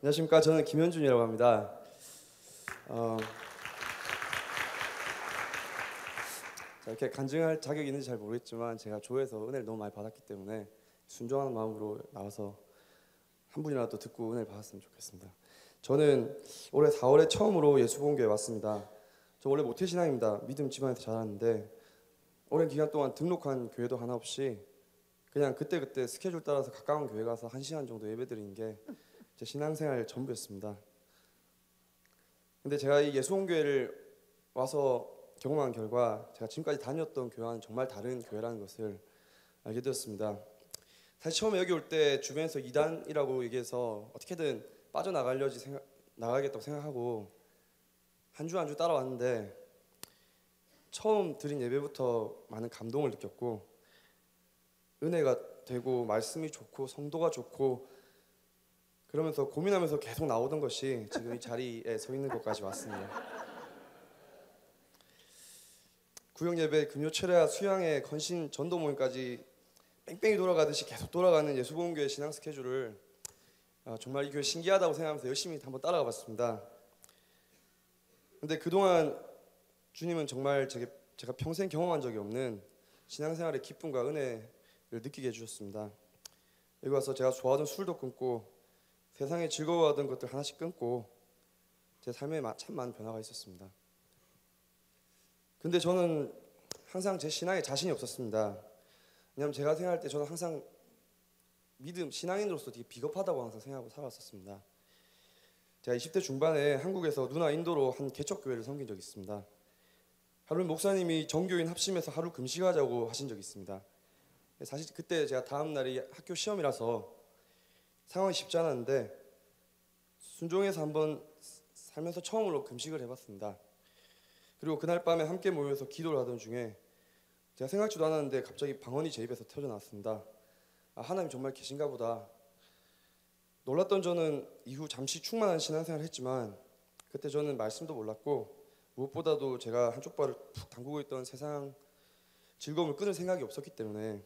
안녕하십니까. 저는 김현준이라고 합니다. 이렇게 간증할 자격이 있는지 잘 모르겠지만 제가 교회에서 은혜를 너무 많이 받았기 때문에 순종하는 마음으로 나와서 한 분이라도 듣고 은혜를 받았으면 좋겠습니다. 저는 올해 4월에 처음으로 예수보험교회에 왔습니다. 저 원래 모태신앙입니다. 믿음 집안에서 자랐는데 오랜 기간 동안 등록한 교회도 하나 없이 그냥 그때그때 스케줄 따라서 가까운 교회 가서 1시간 정도 예배드리는 게 제 신앙생활 전부였습니다. 근데 제가 이 예수보험교회를 와서 경험한 결과 제가 지금까지 다녔던 교회와는 정말 다른 교회라는 것을 알게 되었습니다. 사실 처음에 여기 올 때 주변에서 이단이라고 얘기해서 어떻게든 나가겠다고 생각하고 한 주 한 주 따라왔는데 처음 드린 예배부터 많은 감동을 느꼈고 은혜가 되고 말씀이 좋고 성도가 좋고 그러면서 고민하면서 계속 나오던 것이 지금 이 자리에 서 있는 것까지 왔습니다. 구역 예배, 금요 철야, 수양회, 건신, 전도 모임까지 뺑뺑이 돌아가듯이 계속 돌아가는 예수보험교회 신앙 스케줄을 정말 이 교회 신기하다고 생각하면서 열심히 한번 따라가 봤습니다. 근데 그동안 주님은 정말 제가 평생 경험한 적이 없는 신앙생활의 기쁨과 은혜를 느끼게 해주셨습니다. 여기 와서 제가 좋아하던 술도 끊고 세상에 즐거워하던 것들 하나씩 끊고 제 삶에 참 많은 변화가 있었습니다. 근데 저는 항상 제 신앙에 자신이 없었습니다. 왜냐하면 제가 생각할 때 저는 항상 신앙인으로서 되게 비겁하다고 항상 생각하고 살았었습니다. 제가 20대 중반에 한국에서 누나 인도로 한 개척교회를 섬긴 적이 있습니다. 하루 목사님이 전교인 합심해서 하루 금식하자고 하신 적이 있습니다. 사실 그때 제가 다음 날이 학교 시험이라서 상황이 쉽지 않았는데 순종해서 한번 살면서 처음으로 금식을 해봤습니다. 그리고 그날 밤에 함께 모여서 기도를 하던 중에 제가 생각지도 않았는데 갑자기 방언이 제 입에서 터져나왔습니다. 하나님 정말 계신가 보다. 놀랐던 저는 이후 잠시 충만한 신앙생활을 했지만 그때 저는 말씀도 몰랐고 무엇보다도 제가 한쪽 발을 푹 담그고 있던 세상 즐거움을 끊을 생각이 없었기 때문에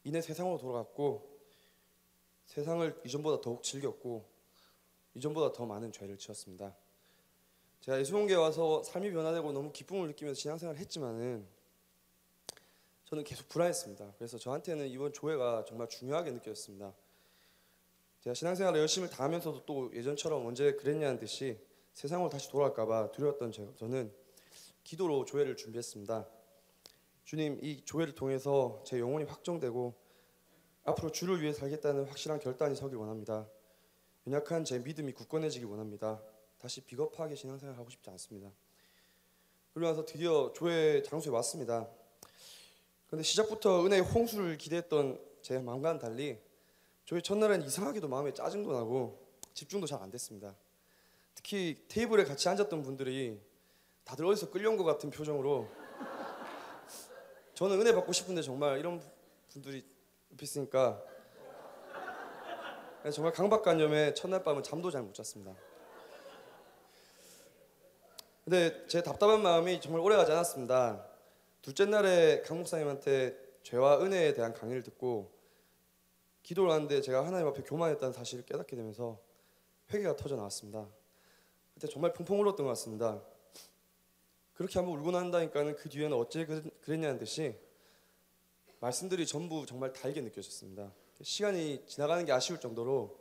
이내 세상으로 돌아갔고 세상을 이전보다 더욱 즐겼고 이전보다 더 많은 죄를 지었습니다. 제가 예수보험교회 와서 삶이 변화되고 너무 기쁨을 느끼면서 신앙생활을 했지만은 저는 계속 불안했습니다. 그래서 저한테는 이번 조회가 정말 중요하게 느껴졌습니다. 제가 신앙생활을 열심히 다하면서도 또 예전처럼 언제 그랬냐는 듯이 세상으로 다시 돌아갈까 봐 두려웠던 저는 기도로 조회를 준비했습니다. 주님, 이 조회를 통해서 제 영혼이 확정되고 앞으로 주를 위해 살겠다는 확실한 결단이 서길 원합니다. 연약한 제 믿음이 굳건해지길 원합니다. 다시 비겁하게 신앙생활을 하고 싶지 않습니다. 그러고 나서 드디어 조회 장소에 왔습니다. 그런데 시작부터 은혜의 홍수를 기대했던 제 마음과는 달리 조회 첫날엔 이상하게도 마음에 짜증도 나고 집중도 잘 안 됐습니다. 특히 테이블에 같이 앉았던 분들이 다들 어디서 끌려온 것 같은 표정으로 저는 은혜 받고 싶은데 정말 이런 분들이 옆에 있으니까 정말 강박관념에 첫날 밤은 잠도 잘 못 잤습니다. 근데 제 답답한 마음이 정말 오래가지 않았습니다. 둘째 날에 강 목사님한테 죄와 은혜에 대한 강의를 듣고 기도를 하는데 제가 하나님 앞에 교만했다는 사실을 깨닫게 되면서 회개가 터져 나왔습니다. 그때 정말 펑펑 울었던 것 같습니다. 그렇게 한번 울고 난다니까는 그 뒤에는 어째 그랬냐는 듯이 말씀들이 전부 정말 달게 느껴졌습니다. 시간이 지나가는 게 아쉬울 정도로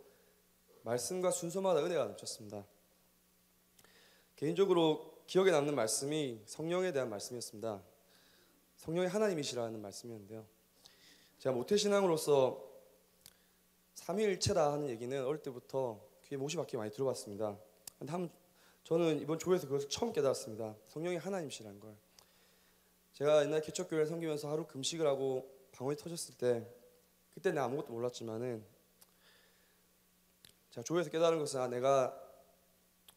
말씀과 순서마다 은혜가 넘쳤습니다. 개인적으로 기억에 남는 말씀이 성령에 대한 말씀이었습니다. 성령이 하나님이시라는 말씀이었는데요. 제가 모태신앙으로서 삼위일체다 하는 얘기는 어릴 때부터 귀에 못이 박히게 많이 들어봤습니다. 저는 이번 조회에서 그것을 처음 깨달았습니다. 성령이 하나님이시라는 걸. 제가 옛날 개척교회를 섬기면서 하루 금식을 하고 방언이 터졌을 때 그때 내가 아무것도 몰랐지만은 제가 조회에서 깨달은 것은 내가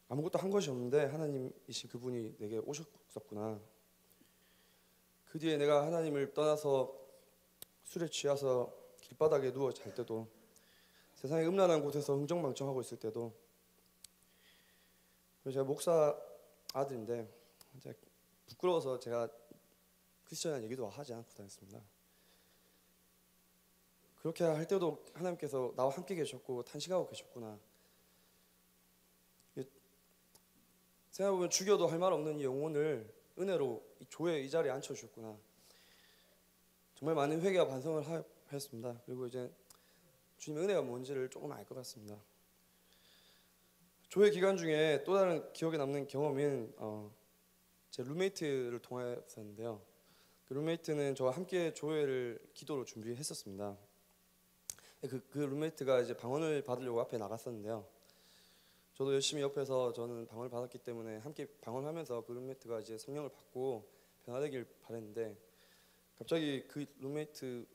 아무것도 한 것이 없는데 하나님이신 그분이 내게 오셨었구나. 그 뒤에 내가 하나님을 떠나서 술에 취해서 길바닥에 누워 잘 때도 세상의 음란한 곳에서 흥청망청하고 있을 때도 제가 목사 아들인데 부끄러워서 제가 크리스천이라는 얘기도 하지 않고 다녔습니다. 그렇게 할 때도 하나님께서 나와 함께 계셨고 탄식하고 계셨구나. 생각해보면 죽여도 할 말 없는 이 영혼을 은혜로 이 조의 이 자리에 앉혀주셨구나. 정말 많은 회개와 반성을 하였습니다. 그리고 이제 주님의 은혜가 뭔지를 조금 알 것 같습니다. 조회 기간 중에 또 다른 기억에 남는 경험은 제 룸메이트를 통하였었는데요. 그 룸메이트는 저와 함께 조회를 기도로 준비했었습니다. 그 룸메이트가 이제 방언을 받으려고 앞에 나갔었는데요. 저도 열심히 옆에서 저는 방언을 받았기 때문에 함께 방언하면서 그 룸메이트가 이제 성령을 받고 변화되길 바랬는데 갑자기 그 룸메이트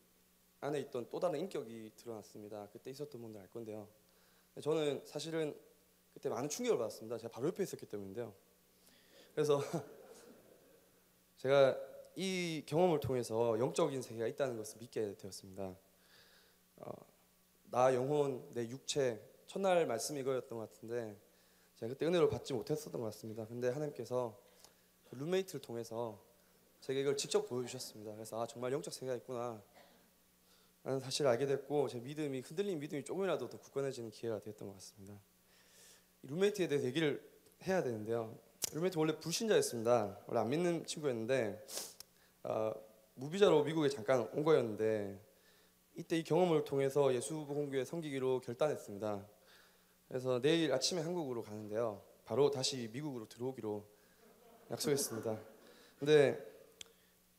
안에 있던 또 다른 인격이 드러났습니다. 그때 있었던 분들 알 건데요. 저는 사실은 그때 많은 충격을 받았습니다. 제가 바로 옆에 있었기 때문인데요. 그래서 제가 이 경험을 통해서 영적인 세계가 있다는 것을 믿게 되었습니다. 나 영혼, 내 육체, 첫날 말씀이 이거였던 것 같은데 제가 그때 은혜를 받지 못했었던 것 같습니다. 근데 하나님께서 그 룸메이트를 통해서 제게 이걸 직접 보여주셨습니다. 그래서 정말 영적 세계가 있구나 라는 사실을 알게 됐고 제 믿음이 흔들린 믿음이 조금이라도 더 굳건해지는 기회가 되었던 것 같습니다. 이 룸메이트에 대해서 얘기를 해야 되는데요. 룸메이트 원래 불신자였습니다. 원래 안 믿는 친구였는데 무비자로 미국에 잠깐 온 거였는데 이때 이 경험을 통해서 예수복음교회 섬기기로 결단했습니다. 그래서 내일 아침에 한국으로 가는데요. 바로 다시 미국으로 들어오기로 약속했습니다. 근데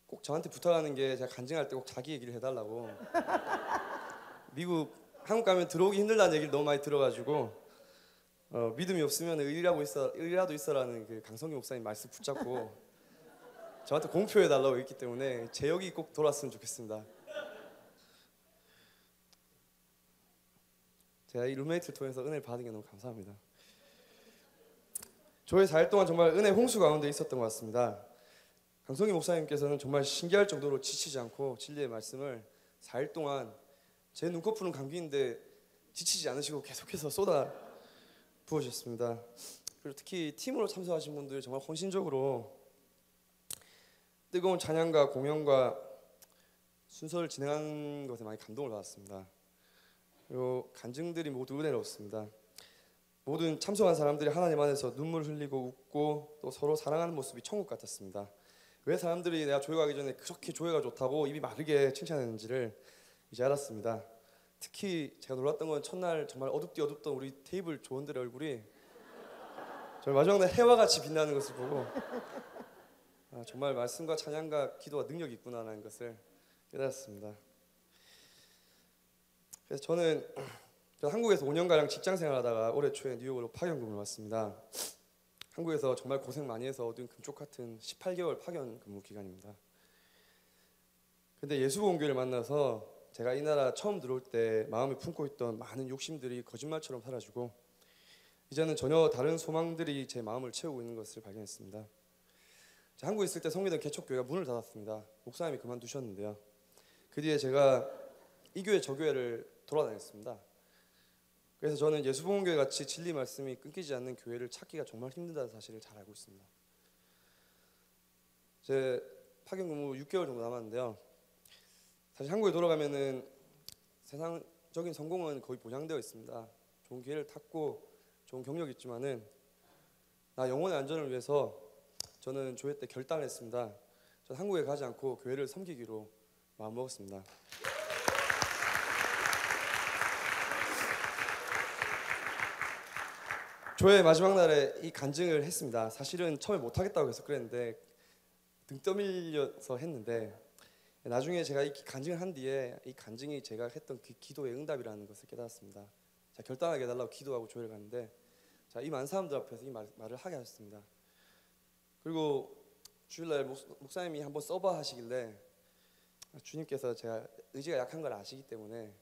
꼭 저한테 부탁하는 게 제가 간증할 때 꼭 자기 얘기를 해달라고. 한국 가면 들어오기 힘들다는 얘기를 너무 많이 들어가지고 믿음이 없으면 의리라도 있어라는 그 강성규 목사님 말씀 붙잡고 저한테 공표해달라고 했기 때문에 제 역이 꼭 돌았으면 좋겠습니다. 제가 이 룸메이트를 통해서 은혜를 받은 게 너무 감사합니다. 저의 4일 동안 정말 은혜 홍수 가운데 있었던 것 같습니다. 강성규 목사님께서는 정말 신기할 정도로 지치지 않고 진리의 말씀을 4일 동안 제 눈꺼풀은 감기인데 지치지 않으시고 계속해서 쏟아 부어주셨습니다. 그리고 특히 팀으로 참석하신 분들 정말 헌신적으로 뜨거운 찬양과 공연과 순서를 진행한 것에 많이 감동을 받았습니다. 그리고 간증들이 모두 은혜로웠습니다. 모든 참석한 사람들이 하나님 안에서 눈물 흘리고 웃고 또 서로 사랑하는 모습이 천국 같았습니다. 왜 사람들이 내가 조회 가기 전에 그렇게 조회가 좋다고 입이 마르게 칭찬했는지를 이제 알았습니다. 특히 제가 놀랐던 건 첫날 정말 어둡던 우리 테이블 조원들의 얼굴이 정말 마지막 날 해와 같이 빛나는 것을 보고 정말 말씀과 찬양과 기도와 능력이 있구나라는 것을 깨달았습니다. 그래서 저는 한국에서 5년가량 직장 생활하다가 올해 초에 뉴욕으로 파견 근무를 왔습니다. 한국에서 정말 고생 많이 해서 얻은 금쪽 같은 18개월 파견 근무 기간입니다. 근데 예수복음교회를 만나서 제가 이 나라 처음 들어올 때 마음에 품고 있던 많은 욕심들이 거짓말처럼 사라지고 이제는 전혀 다른 소망들이 제 마음을 채우고 있는 것을 발견했습니다. 한국에 있을 때 섬기던 개척교회가 문을 닫았습니다. 목사님이 그만두셨는데요. 그 뒤에 제가 이 교회 저 교회를 돌아다녔습니다. 그래서 저는 예수복음교회 같이 진리 말씀이 끊기지 않는 교회를 찾기가 정말 힘들다는 사실을 잘 알고 있습니다. 제 파견 근무 6개월 정도 남았는데요. 사실 한국에 돌아가면은 세상적인 성공은 거의 보장되어 있습니다. 좋은 기회를 탔고 좋은 경력이 있지만은 나 영혼의 안전을 위해서 저는 조회 때 결단을 했습니다. 저는 한국에 가지 않고 교회를 섬기기로 마음먹었습니다. 조회 마지막 날에 이 간증을 했습니다. 사실은 처음에 못하겠다고 해서 그랬는데 등 떠밀려서 했는데 나중에 제가 이 간증을 한 뒤에 이 간증이 제가 했던 그 기도의 응답이라는 것을 깨달았습니다. 자, 결단하게 해달라고 기도하고 조회를 갔는데 이 많은 사람들 앞에서 이 말을 하게 하셨습니다. 그리고 주일날 목사님이 한번 써봐 하시길래 주님께서 제가 의지가 약한 걸 아시기 때문에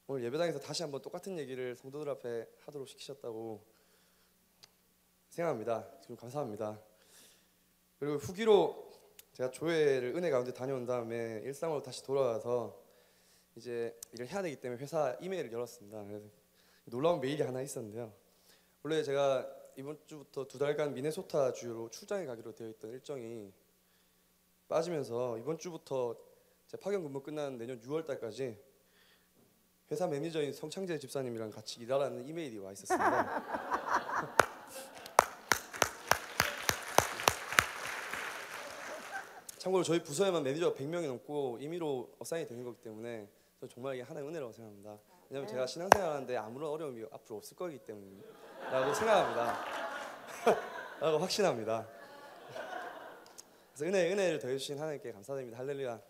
오늘 예배당에서 다시 한번 똑같은 얘기를 성도들 앞에 하도록 시키셨다고 생각합니다. 지금 감사합니다. 그리고 후기로 제가 조회를 은혜 가운데 다녀온 다음에 일상으로 다시 돌아와서 이제 일을 해야 되기 때문에 회사 이메일을 열었습니다. 그래서 놀라운 메일이 하나 있었는데요. 원래 제가 이번 주부터 2달간 미네소타 주로 출장에 가기로 되어 있던 일정이 빠지면서 이번 주부터 제 파견 근무 끝나는 내년 6월 달까지 회사 매니저인 성창재 집사님이랑 같이 일하라는 이메일이 와 있었습니다. 참고로 저희 부서에만 매니저가 100명이 넘고 임의로 어사인이 되는 거기 때문에 저 정말 이게 하나의 은혜라고 생각합니다. 왜냐면 제가 신앙생활하는데 아무런 어려움이 앞으로 없을 거기 때문이라고 생각합니다. 라고 확신합니다. 그래서 은혜를 더해주신 하나님께 감사드립니다. 할렐루야.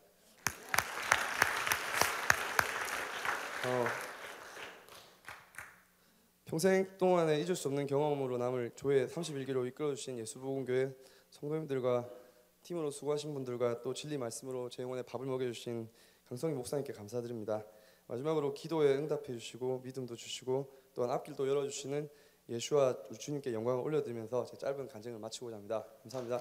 평생 동안에 잊을 수 없는 경험으로 남을 조회 31기로 이끌어주신 예수복음교회 성도님들과 팀으로 수고하신 분들과 또 진리 말씀으로 제 영혼에 밥을 먹여주신 강성희 목사님께 감사드립니다. 마지막으로 기도에 응답해 주시고 믿음도 주시고 또한 앞길도 열어주시는 예수와 주님께 영광을 올려드리면서 제 짧은 간증을 마치고자 합니다. 감사합니다.